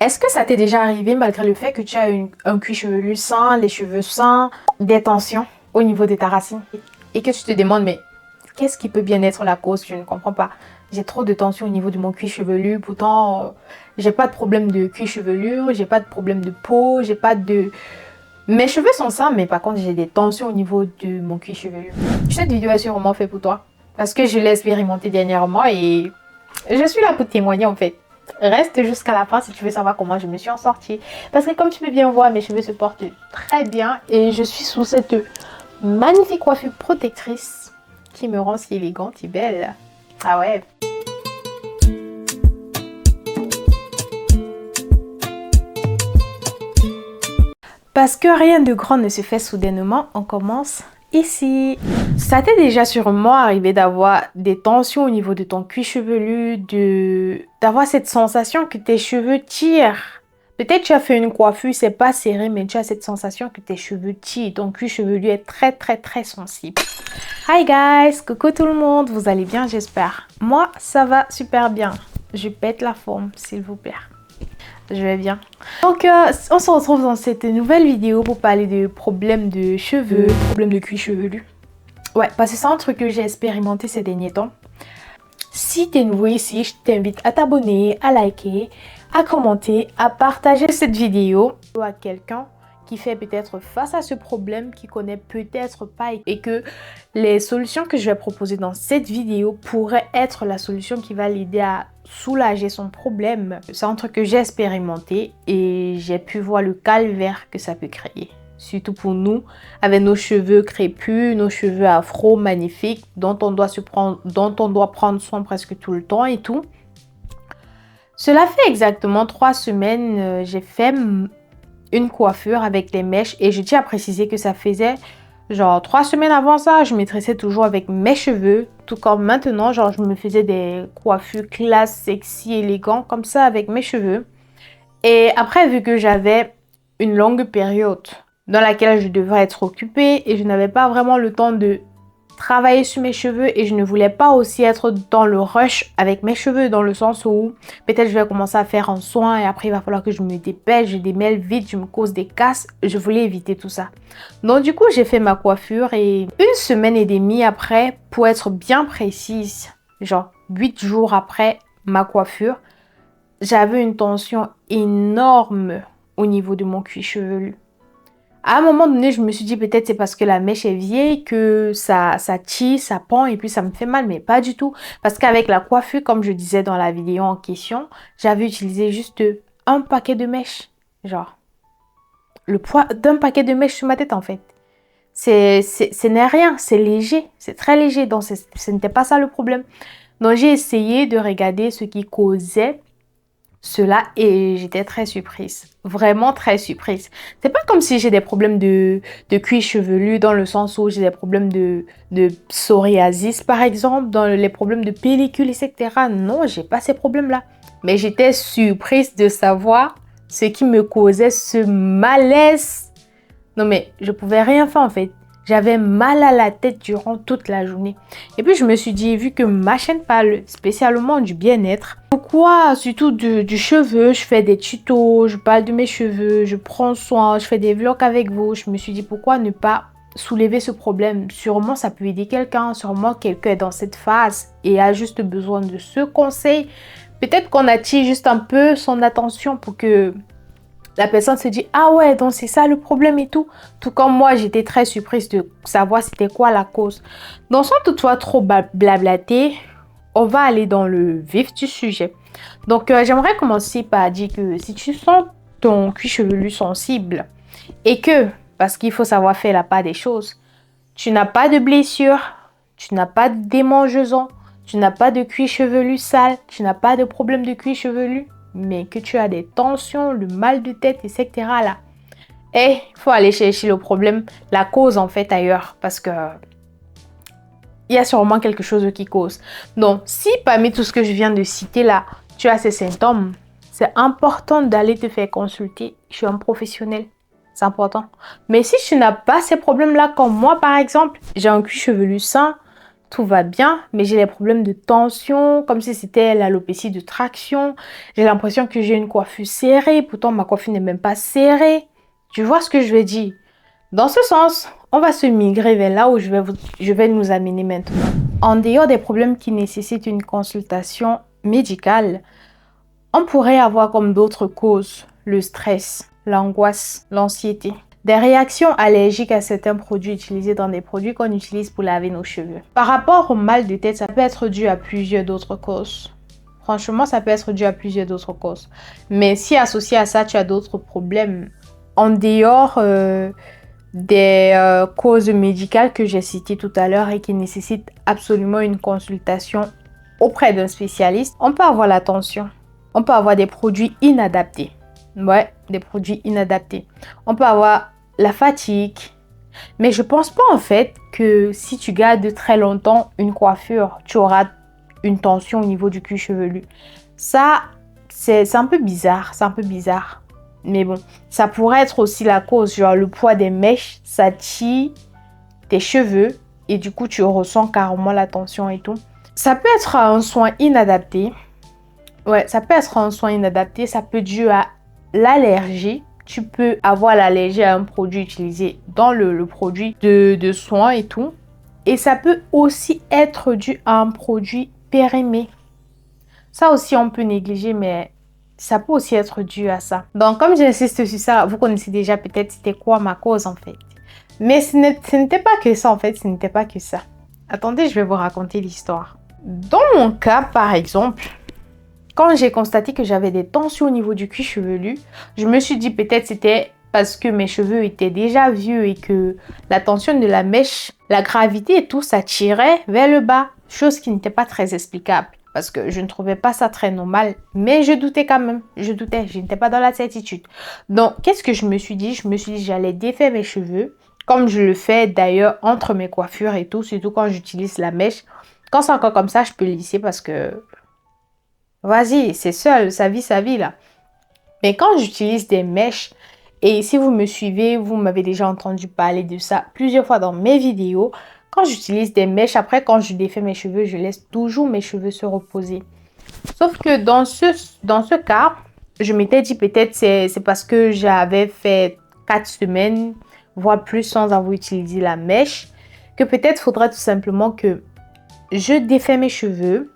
Est-ce que ça t'est déjà arrivé malgré le fait que tu as un cuir chevelu sain, les cheveux sains, des tensions au niveau de ta racine et que tu te demandes mais qu'est-ce qui peut bien être la cause? Je ne comprends pas. J'ai trop de tensions au niveau de mon cuir chevelu, pourtant j'ai pas de problème de cuir chevelu, j'ai pas de problème de peau, j'ai pas de... Mes cheveux sont sains mais par contre j'ai des tensions au niveau de mon cuir chevelu. Cette vidéo est sûrement faite pour toi parce que je l'ai expérimenté dernièrement et je suis là pour témoigner en fait. Reste jusqu'à la fin si tu veux savoir comment je me suis en sortie. Parce que comme tu peux bien voir, mes cheveux se portent très bien. Et je suis sous cette magnifique coiffure protectrice qui me rend si élégante et belle. Ah ouais. Parce que rien de grand ne se fait soudainement, on commence ici. Ça t'est déjà sûrement arrivé d'avoir des tensions au niveau de ton cuir chevelu, d'avoir cette sensation que tes cheveux tirent. Peut-être tu as fait une coiffure, c'est pas serré, mais tu as cette sensation que tes cheveux tirent. Ton cuir chevelu est très sensible. Hi guys, coucou tout le monde, vous allez bien j'espère. Moi ça va super bien. Je pète la forme s'il vous plaît. Je vais bien. Donc, on se retrouve dans cette nouvelle vidéo pour parler de problèmes de cheveux, problèmes de cuir chevelu. Ouais, parce que c'est un truc que j'ai expérimenté ces derniers temps. Si tu es nouveau ici, je t'invite à t'abonner, à liker, à commenter, à partager cette vidéo à quelqu'un qui fait peut-être face à ce problème, qui connaît peut-être pas et que les solutions que je vais proposer dans cette vidéo pourraient être la solution qui va l'aider à soulager son problème. C'est un truc que j'ai expérimenté et j'ai pu voir le calvaire que ça peut créer. Surtout pour nous, avec nos cheveux crépus, nos cheveux afro magnifiques, dont on doit prendre soin presque tout le temps et tout. Cela fait exactement 3 semaines, j'ai fait une coiffure avec les mèches et je tiens à préciser que ça faisait genre 3 semaines avant ça, je me tressais toujours avec mes cheveux, tout comme maintenant, genre je me faisais des coiffures classe, sexy, élégant comme ça avec mes cheveux. Et après, vu que j'avais une longue période dans laquelle je devrais être occupée et je n'avais pas vraiment le temps de travailler sur mes cheveux et je ne voulais pas aussi être dans le rush avec mes cheveux dans le sens où peut-être je vais commencer à faire un soin et après il va falloir que je me dépêche, je démêle vite, je me cause des casses. Je voulais éviter tout ça. Donc du coup j'ai fait ma coiffure et 1 semaine et demie après, pour être bien précise, genre 8 jours après ma coiffure, j'avais une tension énorme au niveau de mon cuir chevelu. À un moment donné, je me suis dit peut-être c'est parce que la mèche est vieille, que ça tire, ça pend et puis ça me fait mal, mais pas du tout. Parce qu'avec la coiffure, comme je disais dans la vidéo en question, j'avais utilisé juste un paquet de mèches. Genre, le poids d'un paquet de mèches sur ma tête en fait. Ce n'est rien, c'est léger, c'est très léger, donc ce n'était pas ça le problème. Donc j'ai essayé de regarder ce qui causait cela et j'étais très surprise, vraiment très surprise. C'est pas comme si j'ai des problèmes de cuir chevelu dans le sens où j'ai des problèmes de psoriasis par exemple, dans les problèmes de pellicule etc. Non, j'ai pas ces problèmes-là. Mais j'étais surprise de savoir ce qui me causait ce malaise. Non mais je pouvais rien faire en fait. J'avais mal à la tête durant toute la journée. Et puis je me suis dit, vu que ma chaîne parle spécialement du bien-être, pourquoi surtout du cheveu, je fais des tutos, je parle de mes cheveux, je prends soin, je fais des vlogs avec vous. Je me suis dit, pourquoi ne pas soulever ce problème? Sûrement ça peut aider quelqu'un, sûrement quelqu'un est dans cette phase et a juste besoin de ce conseil. Peut-être qu'on attire juste un peu son attention pour que la personne se dit, ah ouais, donc c'est ça le problème et tout. Tout comme moi, j'étais très surprise de savoir c'était quoi la cause. Donc sans toutefois trop blablater, on va aller dans le vif du sujet. Donc j'aimerais commencer par dire que si tu sens ton cuir chevelu sensible et que, parce qu'il faut savoir faire la part des choses, tu n'as pas de blessure, tu n'as pas de démangeaison, tu n'as pas de cuir chevelu sale, tu n'as pas de problème de cuir chevelu, mais que tu as des tensions, le mal de tête, etc. là, il faut aller chercher le problème, la cause en fait ailleurs, parce que il y a sûrement quelque chose qui cause. Donc, si parmi tout ce que je viens de citer là, tu as ces symptômes, c'est important d'aller te faire consulter chez un professionnel. C'est important. Mais si tu n'as pas ces problèmes-là, comme moi par exemple, j'ai un cuir chevelu sain, tout va bien, mais j'ai les problèmes de tension, comme si c'était l'alopécie de traction. J'ai l'impression que j'ai une coiffure serrée, pourtant ma coiffure n'est même pas serrée. Tu vois ce que je veux dire? Dans ce sens, on va se migrer vers là où je vais nous amener maintenant. En dehors des problèmes qui nécessitent une consultation médicale, on pourrait avoir comme d'autres causes le stress, l'angoisse, l'anxiété. Des réactions allergiques à certains produits utilisés dans des produits qu'on utilise pour laver nos cheveux. Par rapport au mal de tête, ça peut être dû à plusieurs d'autres causes. Franchement, ça peut être dû à plusieurs d'autres causes. Mais si associé à ça, tu as d'autres problèmes en dehors des causes médicales que j'ai citées tout à l'heure et qui nécessitent absolument une consultation auprès d'un spécialiste, on peut avoir la tension. On peut avoir des produits inadaptés. Ouais, des produits inadaptés. On peut avoir la fatigue. Mais je pense pas en fait que si tu gardes très longtemps une coiffure, tu auras une tension au niveau du cuir chevelu. Ça, c'est un peu bizarre. C'est un peu bizarre. Mais bon, ça pourrait être aussi la cause, genre le poids des mèches, ça tire tes cheveux et du coup tu ressens carrément la tension et tout. Ça peut être un soin inadapté. Ouais, ça peut être un soin inadapté, ça peut être dû à l'allergie. Tu peux avoir l'allergie à un produit utilisé dans le produit de soin et tout. Et ça peut aussi être dû à un produit périmé. Ça aussi, on peut négliger, mais ça peut aussi être dû à ça. Donc, comme j'insiste sur ça, vous connaissez déjà peut-être c'était quoi ma cause en fait. Mais ce n'était pas que ça en fait, ce n'était pas que ça. Attendez, je vais vous raconter l'histoire. Dans mon cas, par exemple, quand j'ai constaté que j'avais des tensions au niveau du cuir chevelu, je me suis dit peut-être c'était parce que mes cheveux étaient déjà vieux et que la tension de la mèche, la gravité et tout, ça tirait vers le bas. Chose qui n'était pas très explicable parce que je ne trouvais pas ça très normal. Mais je doutais quand même. Je doutais, je n'étais pas dans la certitude. Donc, qu'est-ce que je me suis dit? Je me suis dit j'allais défaire mes cheveux. Comme je le fais d'ailleurs entre mes coiffures et tout, surtout quand j'utilise la mèche. Quand c'est encore comme ça, je peux lisser parce que vas-y, c'est seul, sa vie là. Mais quand j'utilise des mèches, et si vous me suivez, vous m'avez déjà entendu parler de ça plusieurs fois dans mes vidéos. Quand j'utilise des mèches, après quand je défais mes cheveux, je laisse toujours mes cheveux se reposer. Sauf que dans ce cas, je m'étais dit peut-être c'est parce que j'avais fait 4 semaines, voire plus sans avoir utilisé la mèche, que peut-être faudrait tout simplement que je défais mes cheveux.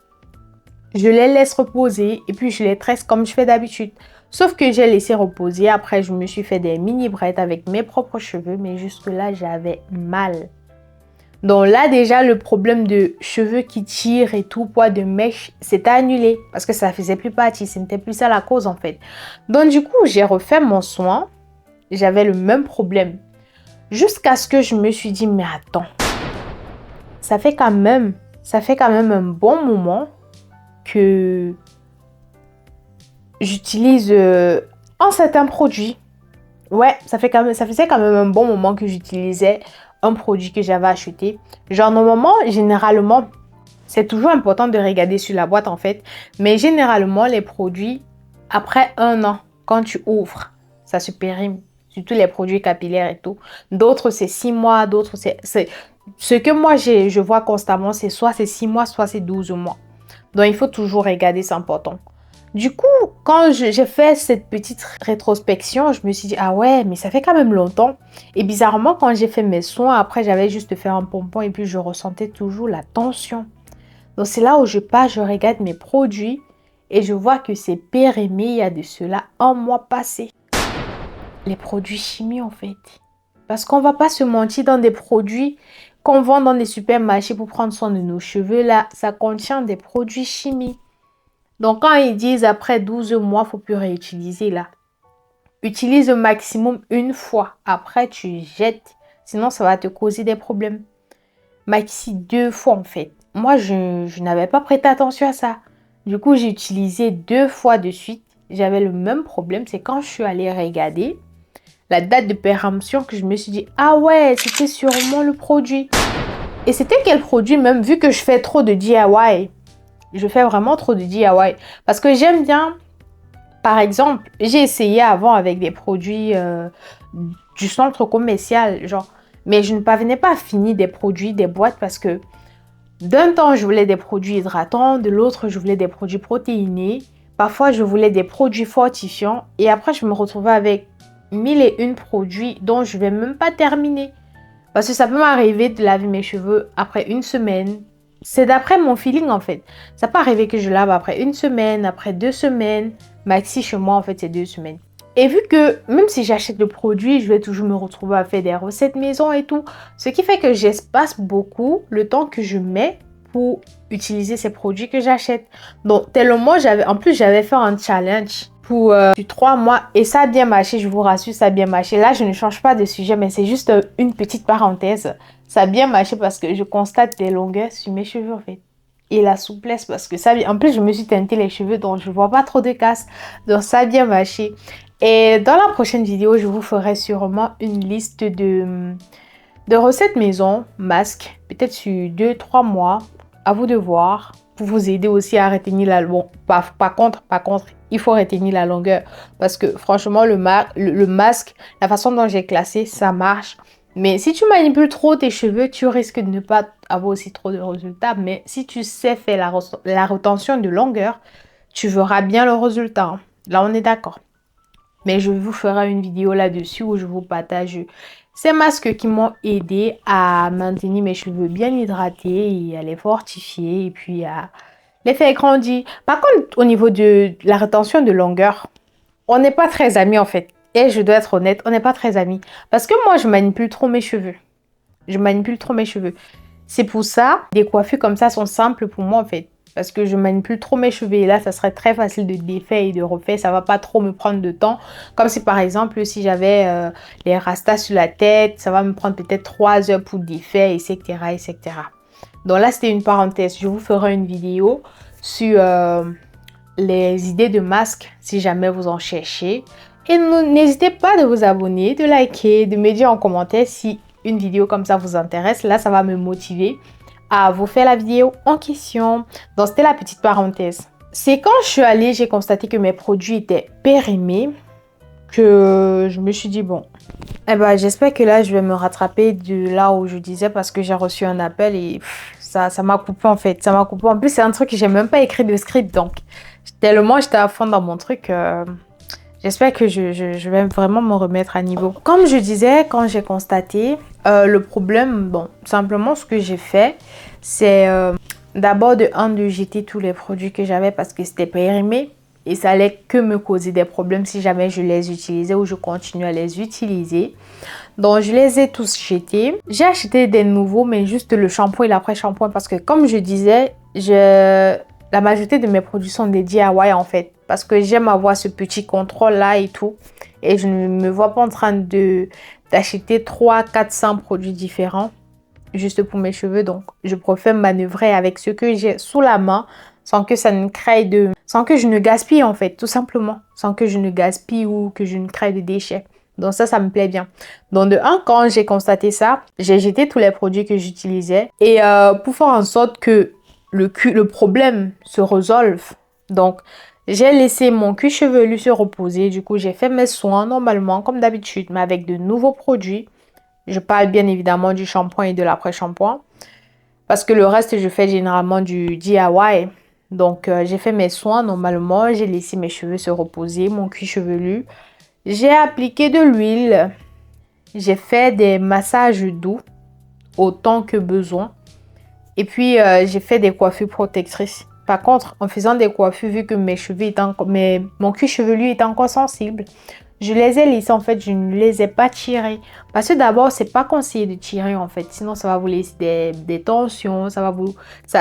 Je les laisse reposer et puis je les tresse comme je fais d'habitude. Sauf que j'ai laissé reposer. Après, je me suis fait des mini braids avec mes propres cheveux. Mais jusque-là, j'avais mal. Donc là, déjà, le problème de cheveux qui tirent et tout, poids de mèche, c'était annulé. Parce que ça faisait plus partie. Ce n'était plus ça la cause en fait. Donc du coup, j'ai refait mon soin. J'avais le même problème. Jusqu'à ce que je me suis dit, mais attends. Ça fait quand même un bon moment que j'utilise un certain produit. Ouais, ça faisait quand même un bon moment que j'utilisais un produit que j'avais acheté. Genre normalement, généralement, c'est toujours important de regarder sur la boîte en fait. Mais généralement, les produits, après 1 an, quand tu ouvres, ça se périme. Surtout les produits capillaires et tout. D'autres, c'est 6 mois. D'autres, c'est... Ce que moi, je vois constamment, c'est soit c'est 6 mois, soit c'est 12 mois. Donc, il faut toujours regarder, c'est important. Du coup, quand j'ai fait cette petite rétrospection, je me suis dit, ah ouais, mais ça fait quand même longtemps. Et bizarrement, quand j'ai fait mes soins, après, j'avais juste fait un pompon et puis je ressentais toujours la tension. Donc, c'est là où je pars, je regarde mes produits et je vois que c'est périmé il y a de cela 1 mois passé. Les produits chimiques, en fait. Parce qu'on ne va pas se mentir, dans des produits qu'on vend dans des supermarchés pour prendre soin de nos cheveux, là, ça contient des produits chimiques. Donc, quand ils disent après 12 mois, il ne faut plus réutiliser là. Utilise au maximum 1 fois. Après, tu jettes. Sinon, ça va te causer des problèmes. Maxi 2 fois en fait. Moi, je n'avais pas prêté attention à ça. Du coup, j'ai utilisé 2 fois de suite. J'avais le même problème. C'est quand je suis allée regarder la date de péremption que je me suis dit, ah ouais, c'était sûrement le produit. Et c'était quel produit même, vu que je fais trop de DIY. Je fais vraiment trop de DIY. Parce que j'aime bien, par exemple, j'ai essayé avant avec des produits du centre commercial, genre. Mais je ne parvenais pas à finir des produits, des boîtes, parce que D'un temps, je voulais des produits hydratants, de l'autre, je voulais des produits protéinés. Parfois, je voulais des produits fortifiants. Et après, je me retrouvais avec 1001 produits dont je ne vais même pas terminer. Parce que ça peut m'arriver de laver mes cheveux après une semaine. C'est d'après mon feeling en fait. Ça peut arriver que je lave après une semaine, après 2 semaines. Maxi chez moi en fait c'est 2 semaines. Et vu que même si j'achète le produit, je vais toujours me retrouver à faire des recettes maison et tout. Ce qui fait que j'espace beaucoup le temps que je mets pour utiliser ces produits que j'achète. Donc tellement en plus j'avais fait un challenge pour 3 mois et ça a bien marché, je vous rassure, ça a bien marché. Là, je ne change pas de sujet, mais c'est juste une petite parenthèse. Ça a bien marché parce que je constate des longueurs sur mes cheveux en fait. Et la souplesse parce que ça, en plus, je me suis teinté les cheveux donc je vois pas trop de casse. Donc ça a bien marché. Et dans la prochaine vidéo, je vous ferai sûrement une liste de recettes maison, masques, peut-être sur 2-3 mois. À vous de voir pour vous aider aussi à retenir la longueur. Bon, par contre, il faut retenir la longueur parce que franchement, le masque, la façon dont j'ai classé, ça marche. Mais si tu manipules trop tes cheveux, tu risques de ne pas avoir aussi trop de résultats. Mais si tu sais faire la rétention de longueur, tu verras bien le résultat. Là, on est d'accord. Mais je vous ferai une vidéo là-dessus où je vous partage ces masques qui m'ont aidé à maintenir mes cheveux bien hydratés et à les fortifier et puis à les faire grandir. Par contre, au niveau de la rétention de longueur, on n'est pas très amis en fait. Et je dois être honnête, on n'est pas très amis. Parce que moi, je manipule trop mes cheveux. Je manipule trop mes cheveux. C'est pour ça, des coiffures comme ça sont simples pour moi en fait. Parce que je manipule trop mes cheveux et là, ça serait très facile de défaire et de refaire. Ça va pas trop me prendre de temps. Comme si par exemple, si j'avais les rastas sur la tête, ça va me prendre peut-être 3 heures pour défaire, etc., etc. Donc là, c'était une parenthèse. Je vous ferai une vidéo sur les idées de masques si jamais vous en cherchez. Et n'hésitez pas de vous abonner, de liker, de me dire en commentaire si une vidéo comme ça vous intéresse. Là, ça va me motiver à vous faire la vidéo en question. Donc, c'était la petite parenthèse. C'est quand je suis allée, j'ai constaté que mes produits étaient périmés que je me suis dit, bon, eh ben, j'espère que là, je vais me rattraper de là où je disais parce que j'ai reçu un appel et ça m'a coupé en fait. Ça m'a coupé. En plus, c'est un truc que j'ai même pas écrit de script. Donc, tellement j'étais à fond dans mon truc. J'espère que je vais vraiment me remettre à niveau. Comme je disais, quand j'ai constaté le problème, bon, simplement ce que j'ai fait, c'est d'abord de jeter tous les produits que j'avais parce que c'était périmé et ça allait que me causer des problèmes si jamais je les utilisais ou je continuais à les utiliser. Donc, je les ai tous jetés. J'ai acheté des nouveaux, mais juste le shampoing et l'après-shampoing parce que comme je disais, la majorité de mes produits sont des DIY en fait. Parce que j'aime avoir ce petit contrôle là et tout. Et je ne me vois pas en train d'acheter 300-400 produits différents juste pour mes cheveux. Donc, je préfère manœuvrer avec ce que j'ai sous la main sans que ça ne crée sans que je ne gaspille en fait, tout simplement. Sans que je ne gaspille ou que je ne crée de déchets. Donc ça me plaît bien. Donc de un, quand j'ai constaté ça, j'ai jeté tous les produits que j'utilisais. Et pour faire en sorte que le problème se résolve. Donc, j'ai laissé mon cuir chevelu se reposer. Du coup, j'ai fait mes soins normalement, comme d'habitude, mais avec de nouveaux produits. Je parle bien évidemment du shampoing et de l'après-shampoing. Parce que le reste, je fais généralement du DIY. Donc, j'ai fait mes soins normalement. J'ai laissé mes cheveux se reposer, mon cuir chevelu. J'ai appliqué de l'huile. J'ai fait des massages doux, autant que besoin. Et puis, j'ai fait des coiffures protectrices. Par contre, en faisant des coiffures, vu que mon cuir chevelu est encore sensible, je les ai laissés, en fait, je ne les ai pas tirés. Parce que d'abord, c'est pas conseillé de tirer, en fait. Sinon, ça va vous laisser des tensions, ça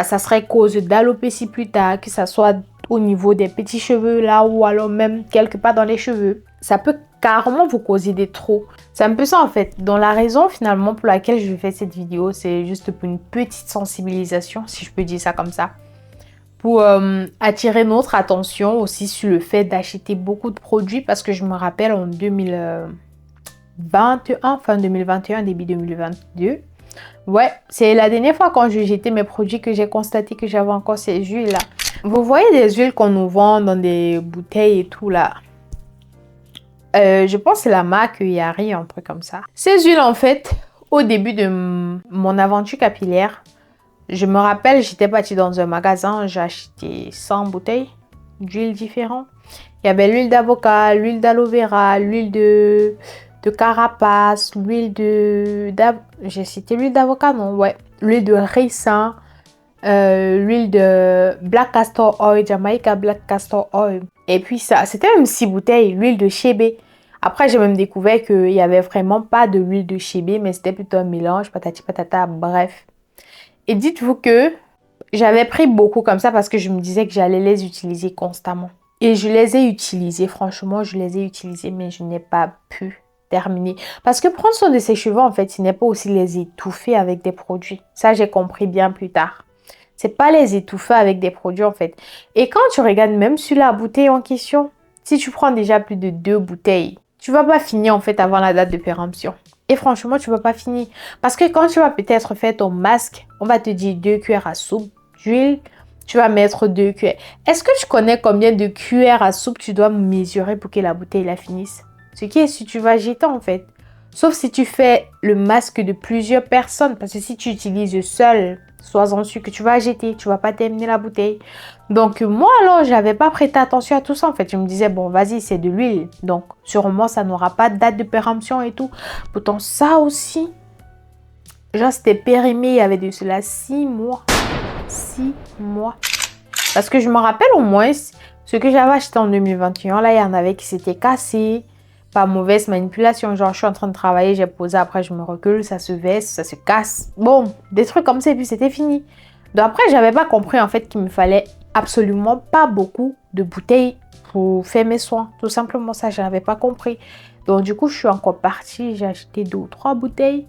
serait cause d'alopécie plus tard, que ça soit au niveau des petits cheveux là, ou alors même quelque part dans les cheveux. Ça peut carrément vous causer des trous. C'est un peu ça en fait. Donc la raison finalement pour laquelle je fais cette vidéo, c'est juste pour une petite sensibilisation, si je peux dire ça comme ça. Pour attirer notre attention aussi sur le fait d'acheter beaucoup de produits. Parce que je me rappelle en 2021, fin 2021, début 2022. Ouais, c'est la dernière fois quand j'ai jeté mes produits que j'ai constaté que j'avais encore ces huiles là. Vous voyez des huiles qu'on nous vend dans des bouteilles et tout là. Je pense que c'est la marque Yari, un truc comme ça. Ces huiles, en fait, au début de mon aventure capillaire, Je me rappelle, j'étais partie dans un magasin, j'ai acheté 100 bouteilles d'huile différentes. Il y avait l'huile d'avocat, l'huile d'aloe vera, l'huile de carapace, j'ai cité l'huile d'avocat, non? Ouais. L'huile de ricin, l'huile de black castor oil, Jamaica black castor oil. Et puis ça, c'était même 6 bouteilles, l'huile de chébé. Après, j'ai même découvert qu'il n'y avait vraiment pas de l'huile de chébé, mais c'était plutôt un mélange, patati patata, bref. Et dites-vous que j'avais pris beaucoup comme ça parce que je me disais que j'allais les utiliser constamment. Et je les ai utilisés, franchement, je les ai utilisés, mais je n'ai pas pu terminer. Parce que prendre soin de ses cheveux, en fait, ce n'est pas aussi les étouffer avec des produits. Ça, j'ai compris bien plus tard. C'est pas les étouffer avec des produits, en fait. Et quand tu regardes même sur la bouteille en question, si tu prends déjà plus de 2 bouteilles, tu vas pas finir, en fait, avant la date de péremption. Et franchement, tu vas pas finir. Parce que quand tu vas peut-être faire ton masque, on va te dire 2 cuillères à soupe d'huile. Tu vas mettre 2 cuillères. Est-ce que tu connais combien de cuillères à soupe tu dois mesurer pour que la bouteille la finisse? Ce qui est si tu vas jeter, en fait. Sauf si tu fais le masque de plusieurs personnes. Parce que si tu utilises seul, sois-en sûr que tu vas jeter. Tu vas pas terminer la bouteille. Donc, moi, alors, j'avais pas prêté attention à tout ça, en fait. Je me disais, bon, vas-y, c'est de l'huile. Donc, sûrement, ça n'aura pas de date de péremption et tout. Pourtant, ça aussi, genre, c'était périmé. Il y avait de cela 6 mois. 6 mois. Parce que je me rappelle au moins, ce que j'avais acheté en 2021, là, il y en avait qui s'étaient cassés. Pas mauvaise manipulation, genre je suis en train de travailler, j'ai posé, après je me recule, ça se veste, ça se casse. Bon, des trucs comme ça et puis c'était fini. Donc après, j'avais pas compris en fait qu'il me fallait absolument pas beaucoup de bouteilles pour faire mes soins. Tout simplement ça, je n'avais pas compris. Donc du coup, je suis encore partie, j'ai acheté 2 ou 3 bouteilles.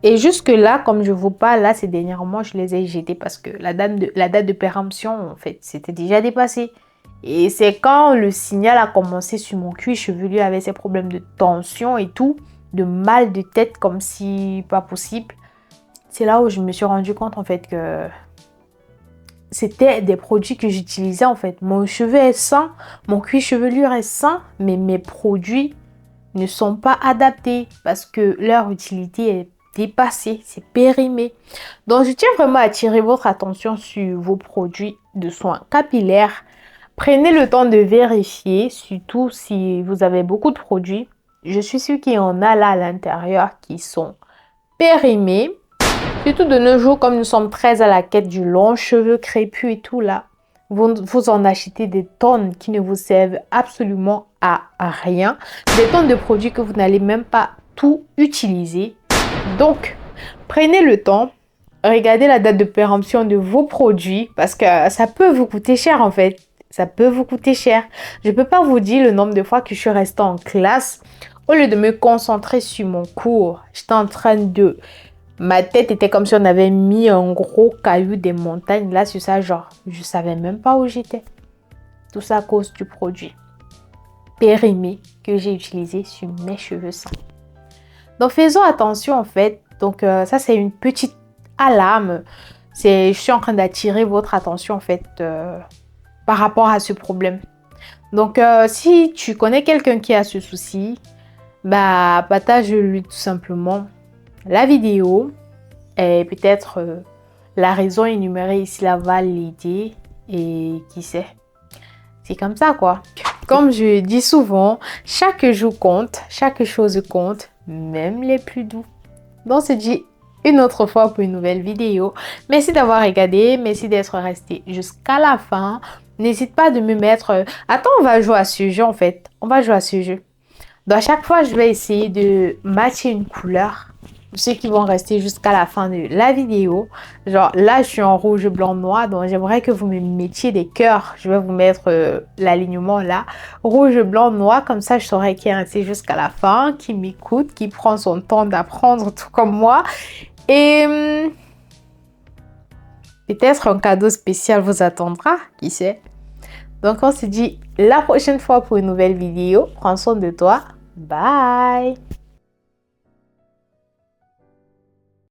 Et jusque là, comme je vous parle, là, ces dernièrement, je les ai jetées parce que la date de péremption, en fait, c'était déjà dépassé. Et c'est quand le signal a commencé sur mon cuir chevelu avec ces problèmes de tension et tout, de mal de tête comme si pas possible. C'est là où je me suis rendu compte en fait que c'était des produits que j'utilisais en fait. Mon cheveu est sain, mon cuir chevelu est sain, mais mes produits ne sont pas adaptés parce que leur utilité est dépassée, c'est périmé. Donc je tiens vraiment à attirer votre attention sur vos produits de soins capillaires. Prenez le temps de vérifier, surtout si vous avez beaucoup de produits. Je suis sûre qu'il y en a là à l'intérieur qui sont périmés. Surtout de nos jours, comme nous sommes très à la quête du long cheveu crépus et tout là, vous en achetez des tonnes qui ne vous servent absolument à rien. Des tonnes de produits que vous n'allez même pas tout utiliser. Donc, prenez le temps. Regardez la date de péremption de vos produits parce que ça peut vous coûter cher en fait. Ça peut vous coûter cher. Je ne peux pas vous dire le nombre de fois que je suis restée en classe. Au lieu de me concentrer sur mon cours, j'étais en train de... Ma tête était comme si on avait mis un gros caillou des montagnes là sur ça. Genre, je ne savais même pas où j'étais. Tout ça à cause du produit périmé que j'ai utilisé sur mes cheveux sains. Donc, faisons attention en fait. Donc, ça, c'est une petite alarme. Je suis en train d'attirer votre attention en fait... par rapport à ce problème. Donc, si tu connais quelqu'un qui a ce souci, bah, partage-lui tout simplement la vidéo et peut-être la raison énumérée ici là va l'aider et qui sait. C'est comme ça quoi. Comme je dis souvent, chaque jour compte, chaque chose compte, même les plus doux. Donc, on se dit une autre fois pour une nouvelle vidéo. Merci d'avoir regardé, merci d'être resté jusqu'à la fin. N'hésite pas de me mettre... Attends, on va jouer à ce jeu en fait. On va jouer à ce jeu. Donc à chaque fois, je vais essayer de matcher une couleur. Ceux qui vont rester jusqu'à la fin de la vidéo. Genre là, je suis en rouge, blanc, noir. Donc j'aimerais que vous me mettiez des cœurs. Je vais vous mettre l'alignement là. Rouge, blanc, noir. Comme ça, je saurai qui est resté jusqu'à la fin. Qui m'écoute, qui prend son temps d'apprendre tout comme moi. Et... peut-être un cadeau spécial vous attendra. Qui sait? Donc, on se dit la prochaine fois pour une nouvelle vidéo. Prends soin de toi. Bye!